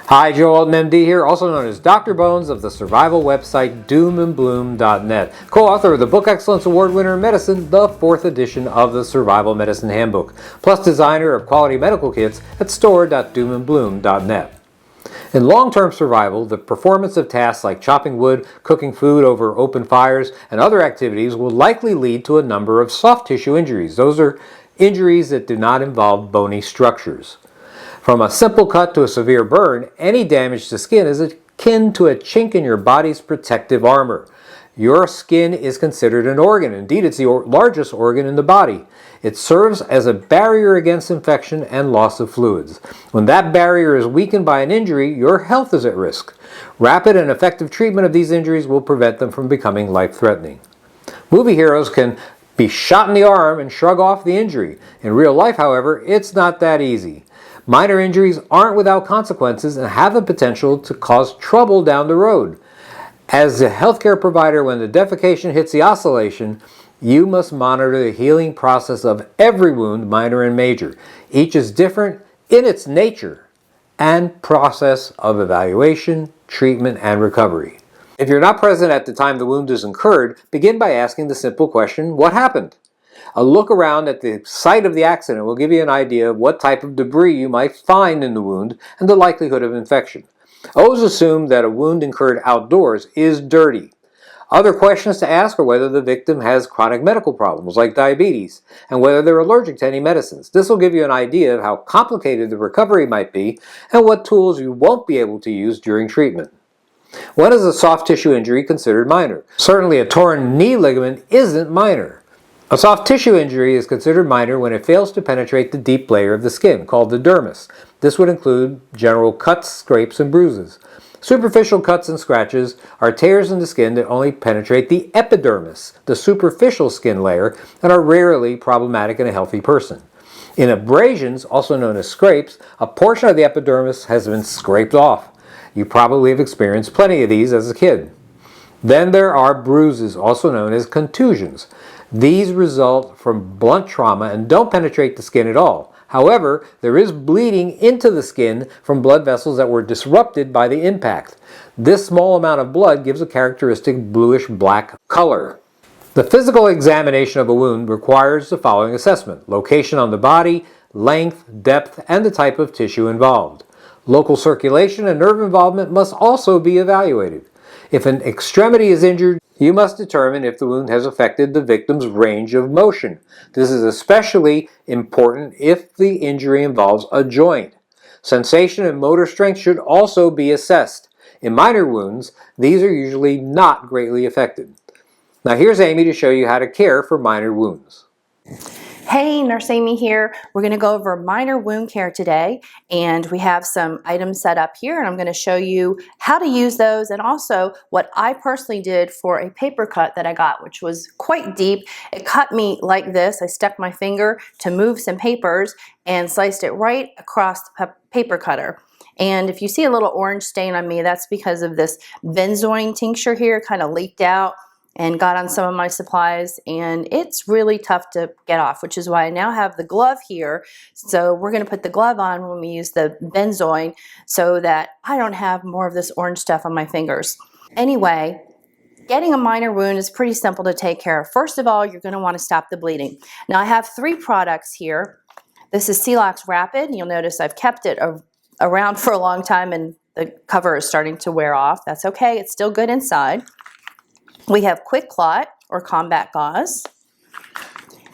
Hi, Joe Alton, MD here, also known as Dr. Bones of the survival website doomandbloom.net, co-author of the Book Excellence Award winner in medicine, the 4th edition of the Survival Medicine Handbook, plus designer of quality medical kits at store.doomandbloom.net. In long-term survival, the performance of tasks like chopping wood, cooking food over open fires, and other activities will likely lead to a number of soft tissue injuries. Those are injuries that do not involve bony structures. From a simple cut to a severe burn, any damage to skin is akin to a chink in your body's protective armor. Your skin is considered an organ. Indeed, it's the largest organ in the body. It serves as a barrier against infection and loss of fluids. When that barrier is weakened by an injury, your health is at risk. Rapid and effective treatment of these injuries will prevent them from becoming life-threatening. Movie heroes can be shot in the arm and shrug off the injury. In real life, however, it's not that easy. Minor injuries aren't without consequences and have the potential to cause trouble down the road. As a healthcare provider, when the defecation hits the oscillation, you must monitor the healing process of every wound, minor and major. Each is different in its nature and process of evaluation, treatment, and recovery. If you're not present at the time the wound is incurred, begin by asking the simple question, what happened? A look around at the site of the accident will give you an idea of what type of debris you might find in the wound and the likelihood of infection. Always assume that a wound incurred outdoors is dirty. Other questions to ask are whether the victim has chronic medical problems like diabetes and whether they're allergic to any medicines. This will give you an idea of how complicated the recovery might be and what tools you won't be able to use during treatment. When is a soft tissue injury considered minor? Certainly a torn knee ligament isn't minor. A soft tissue injury is considered minor when it fails to penetrate the deep layer of the skin, called the dermis. This would include general cuts, scrapes, and bruises. Superficial cuts and scratches are tears in the skin that only penetrate the epidermis, the superficial skin layer, and are rarely problematic in a healthy person. In abrasions, also known as scrapes, a portion of the epidermis has been scraped off. You probably have experienced plenty of these as a kid. Then there are bruises, also known as contusions. These result from blunt trauma and don't penetrate the skin at all. However, there is bleeding into the skin from blood vessels that were disrupted by the impact. This small amount of blood gives a characteristic bluish-black color. The physical examination of a wound requires the following assessment: location on the body, length, depth, and the type of tissue involved. Local circulation and nerve involvement must also be evaluated. If an extremity is injured, you must determine if the wound has affected the victim's range of motion. This is especially important if the injury involves a joint. Sensation and motor strength should also be assessed. In minor wounds, these are usually not greatly affected. Now here's Amy to show you how to care for minor wounds. Hey, Nurse Amy here. We're going to go over minor wound care today, and we have some items set up here, and I'm going to show you how to use those and also what I personally did for a paper cut that I got, which was quite deep. It cut me like this. I stuck my finger to move some papers and sliced it right across the paper cutter. And if you see a little orange stain on me, that's because of this benzoin tincture here kind of leaked out and got on some of my supplies, and it's really tough to get off, which is why I now have the glove here. So we're going to put the glove on when we use the benzoin so that I don't have more of this orange stuff on my fingers. Anyway, getting a minor wound is pretty simple to take care of. First of all, you're going to want to stop the bleeding. Now I have 3 products here. This is Celox Rapid. You'll notice I've kept it around for a long time and the cover is starting to wear off. That's okay, it's still good inside. We have Quick Clot or Combat Gauze,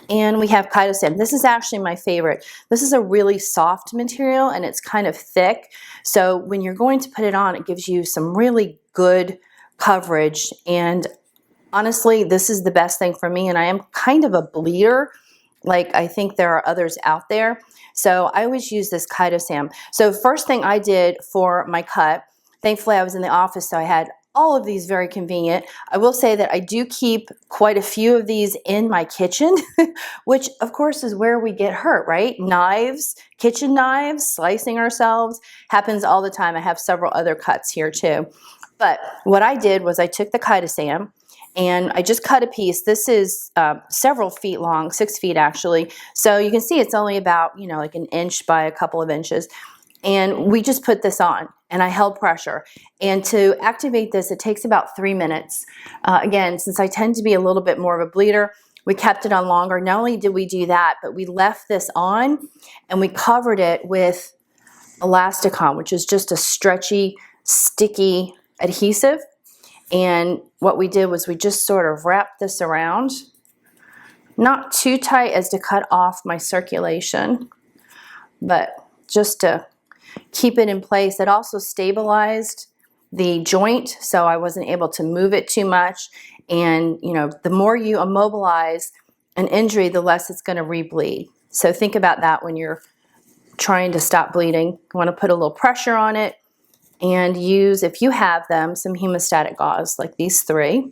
and we have Chitosam. This is actually my favorite. This is a really soft material and it's kind of thick, so when you're going to put it on, it gives you some really good coverage, and honestly, this is the best thing for me, and I am kind of a bleeder. Like, I think there are others out there, so I always use this Chitosam. So first thing I did for my cut, thankfully I was in the office, so I had all of these very convenient. I will say that I do keep quite a few of these in my kitchen, which of course is where we get hurt, right? Knives, kitchen knives, slicing ourselves, happens all the time. I have several other cuts here too. But what I did was I took the Chitosam and I just cut a piece. This is several feet long, 6 feet actually. So you can see it's only about, like an inch by a couple of inches. And we just put this on. and I held pressure. And to activate this, it takes about 3 minutes. Again, since I tend to be a little bit more of a bleeder, we kept it on longer. Not only did we do that, but we left this on and we covered it with elasticon, which is just a stretchy, sticky adhesive. And what we did was we just sort of wrapped this around, not too tight as to cut off my circulation, but just to keep it in place. It also stabilized the joint, so I wasn't able to move it too much. And you know, the more you immobilize an injury, the less it's going to rebleed. So think about that when you're trying to stop bleeding. You want to put a little pressure on it and use, if you have them, some hemostatic gauze like these 3.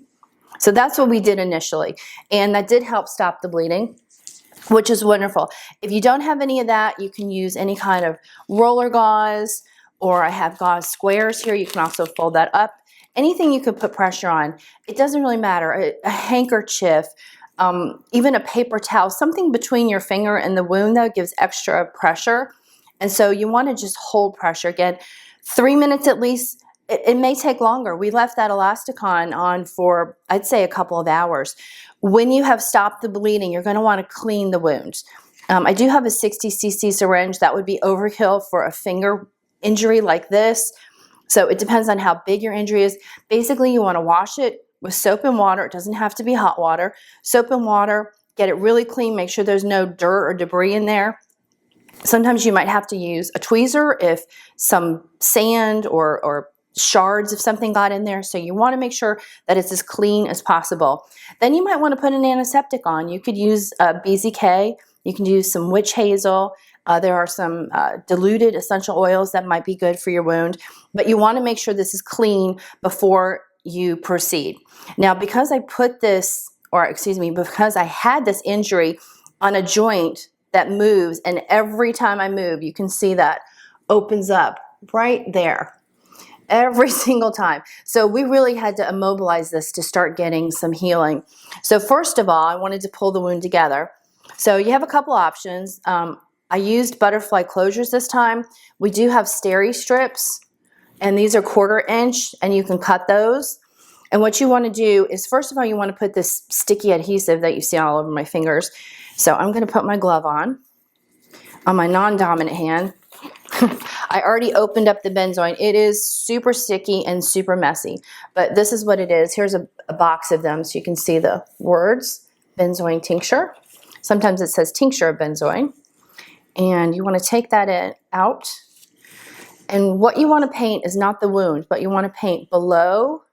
So that's what we did initially, and that did help stop the bleeding, which is wonderful. If you don't have any of that, you can use any kind of roller gauze, or I have gauze squares here. You can also fold that up. Anything you could put pressure on. It doesn't really matter. A handkerchief, even a paper towel, something between your finger and the wound though gives extra pressure. And so you want to just hold pressure. Again, 3 minutes at least. It may take longer. We left that elasticon on for, I'd say, a couple of hours. When you have stopped the bleeding, you're going to want to clean the wounds. I do have a 60 cc syringe. That would be overkill for a finger injury like this. So it depends on how big your injury is. Basically, you want to wash it with soap and water. It doesn't have to be hot water. Soap and water, get it really clean. Make sure there's no dirt or debris in there. Sometimes you might have to use a tweezer if some sand or shards of something got in there. So you want to make sure that it's as clean as possible. Then you might want to put an antiseptic on. You could use BZK. You can use some witch hazel. There are some diluted essential oils that might be good for your wound. But you want to make sure this is clean before you proceed. Now, because I put this, or excuse me, because I had this injury on a joint that moves, and every time I move, you can see that opens up right there. Every single time. So we really had to immobilize this to start getting some healing. So first of all, I wanted to pull the wound together. So you have a couple options. I used butterfly closures this time. We do have steri strips, and these are 1/4 inch, and you can cut those. And what you want to do is, first of all, you want to put this sticky adhesive that you see all over my fingers. So I'm going to put my glove on my non-dominant hand. I already opened up the benzoin. It is super sticky and super messy, but this is what it is. Here's a box of them so you can see the words, benzoin tincture. Sometimes it says tincture of benzoin. And you want to take that out. And what you want to paint is not the wound, but you want to paint below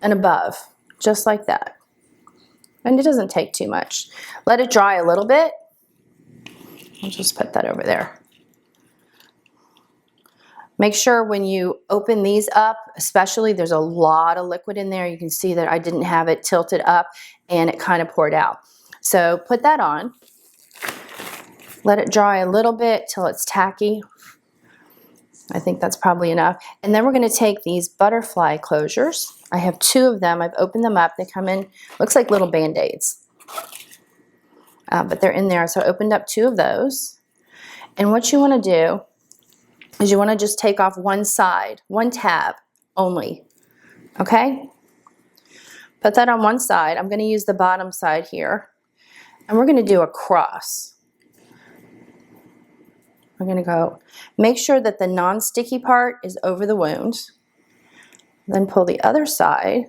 and above, just like that. And it doesn't take too much. Let it dry a little bit. I'll just put that over there. Make sure when you open these up, especially, there's a lot of liquid in there. You can see that I didn't have it tilted up and it kind of poured out. So put that on. Let it dry a little bit till it's tacky. I think that's probably enough. And then we're going to take these butterfly closures. I have 2 of them. I've opened them up. They come in, looks like little Band-Aids. But they're in there. So I opened up 2 of those. And what you want to do is you want to just take off one side, one tab only. Okay? Put that on one side. I'm going to use the bottom side here. And we're going to do a cross. We're going to go, make sure that the non-sticky part is over the wound. Then pull the other side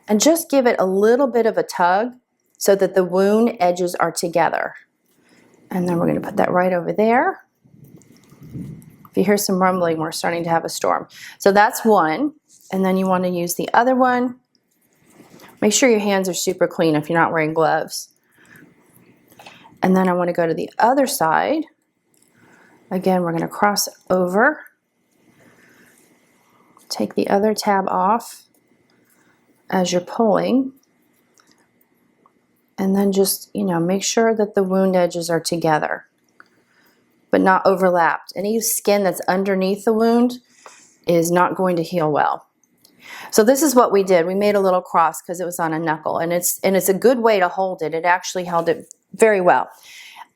and just give it a little bit of a tug so that the wound edges are together. And then we're going to put that right over there. If you hear some rumbling, we're starting to have a storm. So that's one. And then you want to use the other one. Make sure your hands are super clean if you're not wearing gloves. And then I want to go to the other side. Again, we're going to cross over. Take the other tab off as you're pulling. And then just, make sure that the wound edges are together, but not overlapped. Any skin that's underneath the wound is not going to heal well. So this is what we did. We made a little cross because it was on a knuckle, and it's a good way to hold it. It actually held it very well.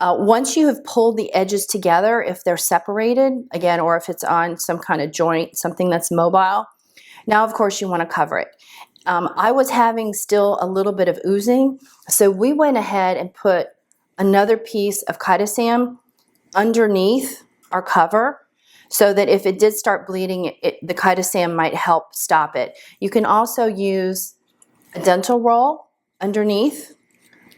Once you have pulled the edges together, if they're separated, again, or if it's on some kind of joint, something that's mobile, now of course you want to cover it. I was having still a little bit of oozing, so we went ahead and put another piece of chitosan underneath our cover so that if it did start bleeding, the chitosan might help stop it. You can also use a dental roll underneath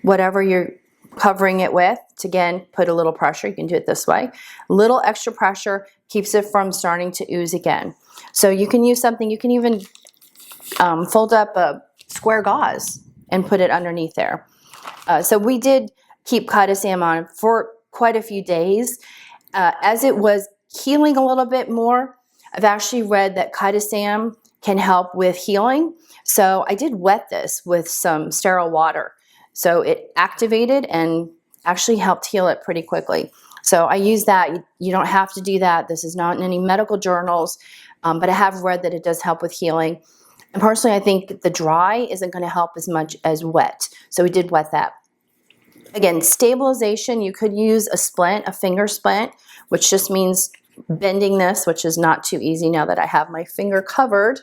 whatever you're covering it with to, again, put a little pressure. You can do it this way. A little extra pressure keeps it from starting to ooze again. So you can use something, you can even fold up a square gauze and put it underneath there. So we did keep chitosan on for quite a few days. As it was healing a little bit more, I've actually read that chitosan can help with healing. So I did wet this with some sterile water. So it activated and actually helped heal it pretty quickly. So I use that. You don't have to do that. This is not in any medical journals, but I have read that it does help with healing. And personally, I think the dry isn't going to help as much as wet. So we did wet that. Again, stabilization, you could use a splint, a finger splint, which just means bending this, which is not too easy now that I have my finger covered.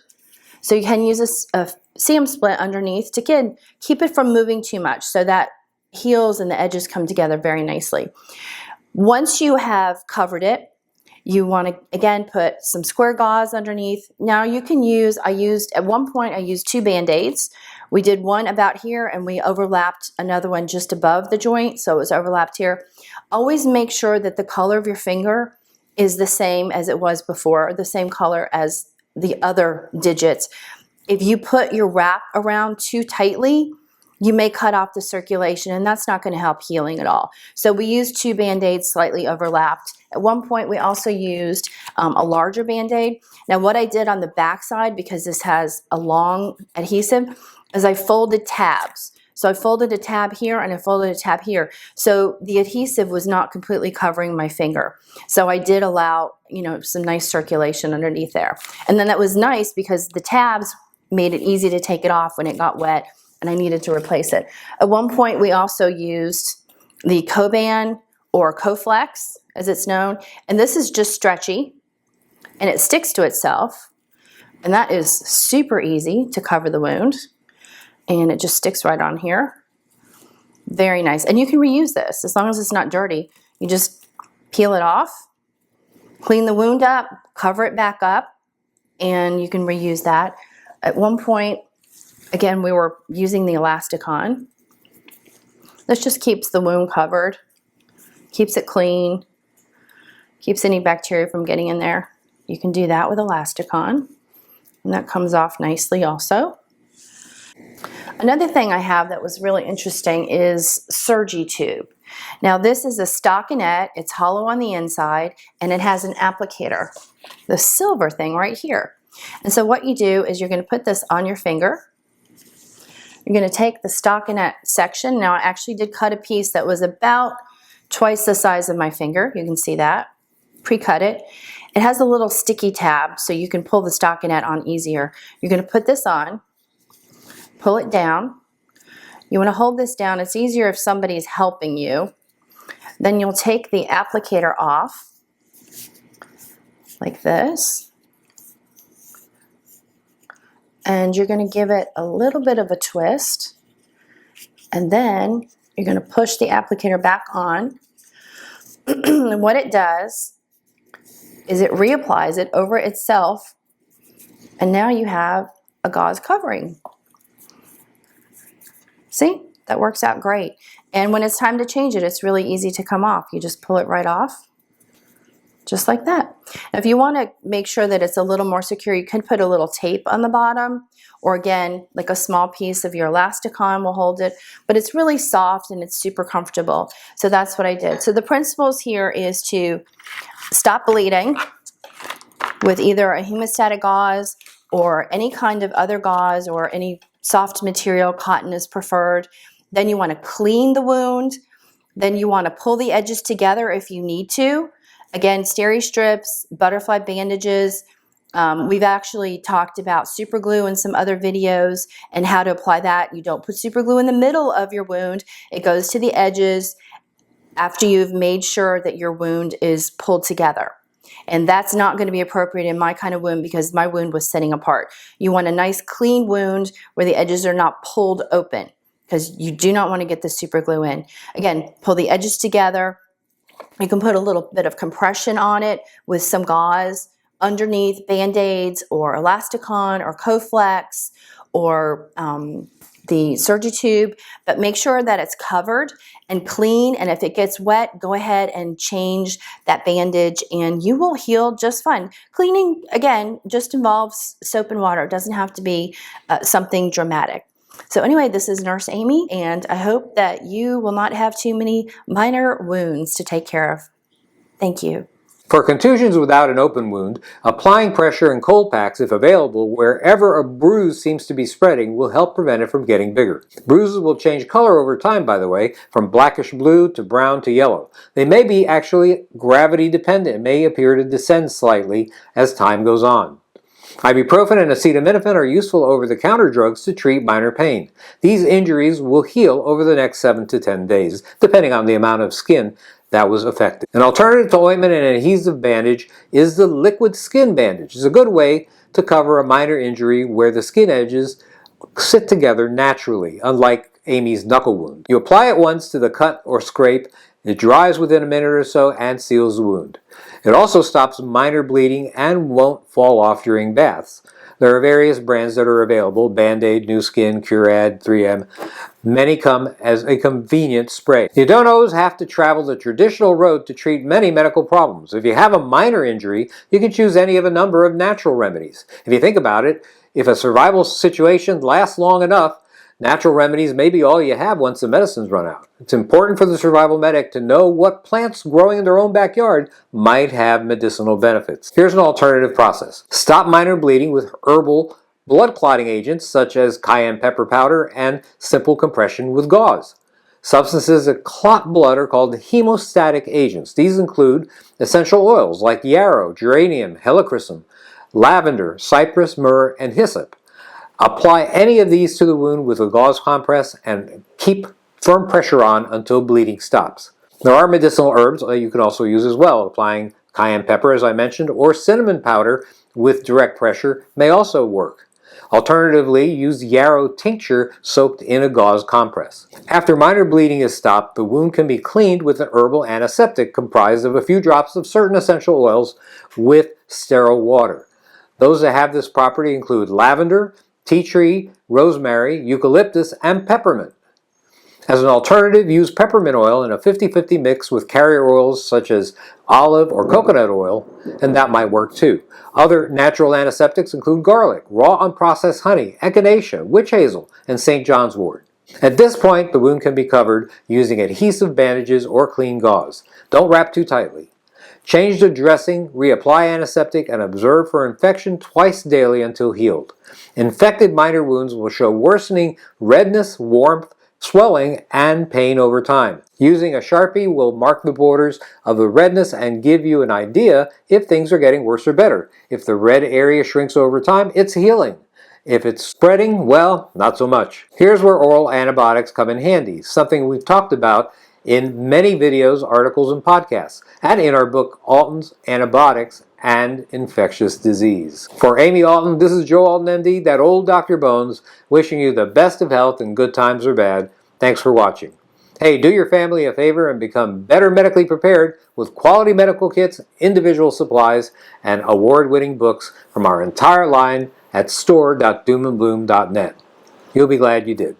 So you can use a seam splint underneath to, again, keep it from moving too much so that heals and the edges come together very nicely. Once you have covered it, you want to, again, put some square gauze underneath. Now you can use, at one point I used 2 Band-Aids. We did one about here and we overlapped another one just above the joint, so it was overlapped here. Always make sure that the color of your finger is the same as it was before, the same color as the other digits. If you put your wrap around too tightly, you may cut off the circulation, and that's not going to help healing at all. So we used 2 Band-Aids slightly overlapped. At one point, we also used a larger Band-Aid. Now, what I did on the back side, because this has a long adhesive, is I folded tabs. So I folded a tab here and I folded a tab here. So the adhesive was not completely covering my finger. So I did allow, some nice circulation underneath there. And then that was nice because the tabs made it easy to take it off when it got wet and I needed to replace it. At one point, we also used the Coban or Coflex, as it's known. And this is just stretchy and it sticks to itself. And that is super easy to cover the wound. And it just sticks right on here. Very nice. And you can reuse this as long as it's not dirty. You just peel it off, clean the wound up, cover it back up, and you can reuse that. At one point, again, we were using the Elasticon. This just keeps the wound covered, keeps it clean, keeps any bacteria from getting in there. You can do that with Elasticon, and that comes off nicely also. Another thing I have that was really interesting is Surgi tube. Now this is a stockinette, it's hollow on the inside, and it has an applicator, the silver thing right here. And so what you do is you're going to put this on your finger. You're going to take the stockinette section. Now I actually did cut a piece that was about twice the size of my finger. You can see that. Pre-cut it. It has a little sticky tab so you can pull the stockinette on easier. You're going to put this on. Pull it down. You want to hold this down. It's easier if somebody's helping you. Then you'll take the applicator off like this. And you're going to give it a little bit of a twist. And then you're going to push the applicator back on. And what it does is it reapplies it over itself. And now you have a gauze covering. See, that works out great. And when it's time to change it, it's really easy to come off. You just pull it right off, just like that. Now, if you want to make sure that it's a little more secure, you can put a little tape on the bottom, or again, like a small piece of your Elasticon will hold it, but it's really soft and it's super comfortable. So that's what I did. So the principles here is to stop bleeding with either a hemostatic gauze or any kind of other gauze or any soft material. Cotton is preferred. Then you want to clean the wound. Then you want to pull the edges together if you need to. Again, steri strips, butterfly bandages. We've actually talked about super glue in some other videos and how to apply that. You don't put super glue in the middle of your wound. It goes to the edges. after you've made sure that your wound is pulled together. And that's not going to be appropriate in my kind of wound because my wound was sitting apart. You want a nice clean wound where the edges are not pulled open because you do not want to get the super glue in. Again, pull the edges together. You can put a little bit of compression on it with some gauze underneath, Band-Aids or Elasticon or Coflex or the Surgitube, but make sure that it's covered and clean, and if it gets wet, go ahead and change that bandage and you will heal just fine. Cleaning, again, just involves soap and water. It doesn't have to be something dramatic. So anyway, this is Nurse Amy, and I hope that you will not have too many minor wounds to take care of. Thank you. For contusions without an open wound, applying pressure and cold packs, if available, wherever a bruise seems to be spreading will help prevent it from getting bigger. Bruises will change color over time, by the way, from blackish blue to brown to yellow. They may be actually gravity dependent and may appear to descend slightly as time goes on. Ibuprofen and acetaminophen are useful over-the-counter drugs to treat minor pain. These injuries will heal over the next 7 to 10 days, depending on the amount of skin that was affected. An alternative to ointment and an adhesive bandage is the liquid skin bandage. It's a good way to cover a minor injury where the skin edges sit together naturally, unlike Amy's knuckle wound. You apply it once to the cut or scrape. It dries within a minute or so and seals the wound. It also stops minor bleeding and won't fall off during baths. There are various brands that are available: Band-Aid, New Skin, Curad, 3M. Many come as a convenient spray. You don't always have to travel the traditional road to treat many medical problems. If you have a minor injury, you can choose any of a number of natural remedies. If you think about it, if a survival situation lasts long enough, natural remedies may be all you have once the medicines run out. It's important for the survival medic to know what plants growing in their own backyard might have medicinal benefits. Here's an alternative process. Stop minor bleeding with herbal blood clotting agents such as cayenne pepper powder and simple compression with gauze. Substances that clot blood are called hemostatic agents. These include essential oils like yarrow, geranium, helichrysum, lavender, cypress, myrrh, and hyssop. Apply any of these to the wound with a gauze compress and keep firm pressure on until bleeding stops. There are medicinal herbs you can also use as well. Applying cayenne pepper, as I mentioned, or cinnamon powder with direct pressure may also work. Alternatively, use yarrow tincture soaked in a gauze compress. After minor bleeding is stopped, the wound can be cleaned with an herbal antiseptic comprised of a few drops of certain essential oils with sterile water. Those that have this property include lavender, tea tree, rosemary, eucalyptus, and peppermint. As an alternative, use peppermint oil in a 50-50 mix with carrier oils such as olive or coconut oil, and that might work too. Other natural antiseptics include garlic, raw unprocessed honey, echinacea, witch hazel, and St. John's wort. At this point, the wound can be covered using adhesive bandages or clean gauze. Don't wrap too tightly. Change the dressing, reapply antiseptic, and observe for infection twice daily until healed. Infected minor wounds will show worsening redness, warmth, swelling, and pain over time. Using a Sharpie will mark the borders of the redness and give you an idea if things are getting worse or better. If the red area shrinks over time, it's healing. If it's spreading, well, not so much. Here's where oral antibiotics come in handy, something we've talked about in many videos, articles, and podcasts, and in our book, Alton's Antibiotics and Infectious Disease. For Amy Alton, this is Joe Alton, MD, that old Dr. Bones, wishing you the best of health in good times or bad. Thanks for watching. Hey, do your family a favor and become better medically prepared with quality medical kits, individual supplies, and award-winning books from our entire line at store.doomandbloom.net. You'll be glad you did.